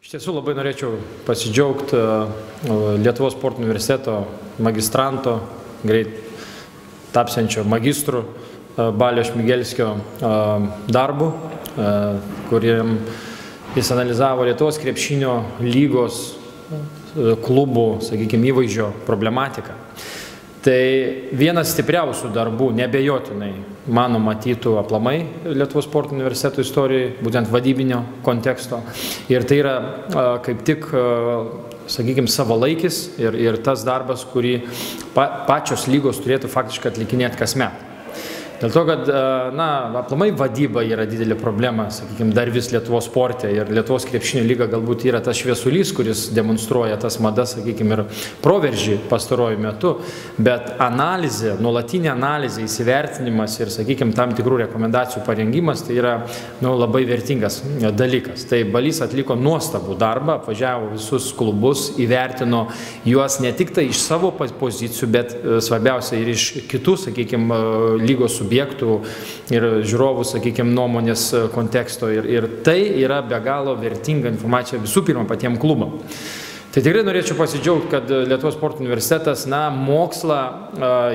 Iš tiesų labai norėčiau pasidžiaugti Lietuvos sporto universiteto magistranto, greit tapsiančio magistru Balio Šmigelskio darbu, kuriam jis analizavo Lietuvos krepšinio lygos klubų, sakykime, įvaizdžio problematiką. Tai vienas stipriausių darbų, nebejotinai, mano matytų aplamai Lietuvos sporto universiteto istorijai, būtent vadybinio konteksto. Ir tai yra kaip tik, sakykime, savalaikis ir tas darbas, kurį pačios lygos turėtų faktiškai atlikinėti kasmet. Dėl to, kad, aplamai vadyba yra didelė problema, sakykime, dar vis Lietuvos sporte ir Lietuvos krepšinio lyga galbūt yra tas šviesulys, kuris demonstruoja tas madas, sakykime, ir proveržį pastaruoju metu, bet analizė, nuolatinė analizė, įsivertinimas ir, sakykime, tam tikrų rekomendacijų parengimas, tai yra labai vertingas dalykas. Tai Balys atliko nuostabų darbą, apvažiavo visus klubus, įvertino juos ne tik tai iš savo pozicijų, bet svarbiausia ir iš kitų, sakykime, lygos subjektų ir žiūrovų, sakykime, nuomonės konteksto. Ir tai yra be galo vertinga informacija visų pirma patiem klubam. Tai tikrai norėčiau pasidžiaugti, kad Lietuvos sporto universitetas, mokslą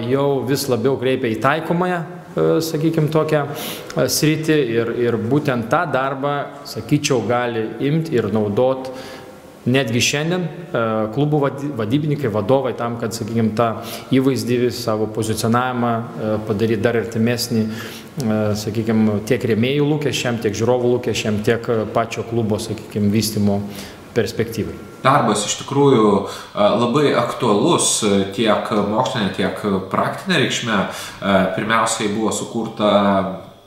jau vis labiau kreipia į taikomąją, sakykime, tokią sritį ir būtent tą darbą, sakyčiau, gali imti ir naudoti netgi šiandien klubų vadybininkai, vadovai tam, kad, sakykime, tą įvaizdį, savo pozicionavimą padaryti dar artimesnį, sakykime, tiek rėmėjų lūkesčiam, tiek žiūrovų lūkesčiam, tiek pačio klubo, sakykime, vystymo perspektyvai. Darbas iš tikrųjų labai aktualus tiek mokslinė, tiek praktinė reikšmė. Pirmiausiai buvo sukurta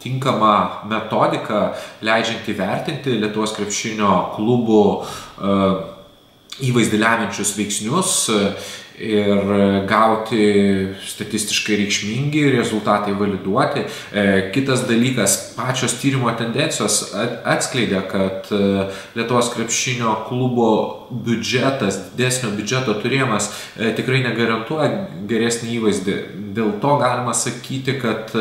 tinkama metodika, leidžianti vertinti Lietuvos krepšinio klubų įvaizdį lemiančius veiksnius ir gauti statistiškai reikšmingi rezultatai validuoti. Kitas dalykas, pačios tyrimo tendencijos atskleidė, kad Lietuvos krepšinio klubo biudžetas, didesnio biudžeto turėjimas tikrai negarantuoja geresnį įvaizdį. Dėl to galima sakyti, kad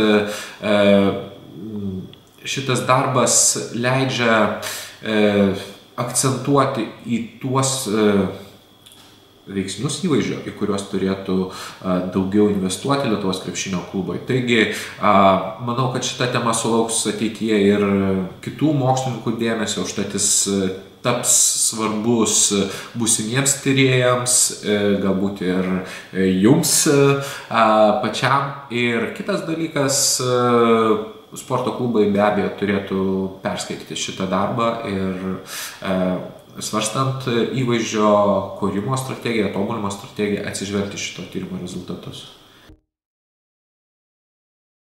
šitas darbas leidžia akcentuoti į tuos veiksnius įvaizdžio, į kuriuos turėtų daugiau investuoti Lietuvos krepšinio klubai. Taigi, manau, kad šita tema sulauks ateityje ir kitų mokslininkų dėmesio, užtat jis taps svarbus būsimiems tyrėjams, galbūt ir jums pačiam. Ir kitas dalykas, sporto klubai be abejo turėtų perskaityti šitą darbą ir svarstant įvaizdžio kūrimo strategiją, tobulinimo strategiją, atsižvelgti šito tyrimo rezultatus.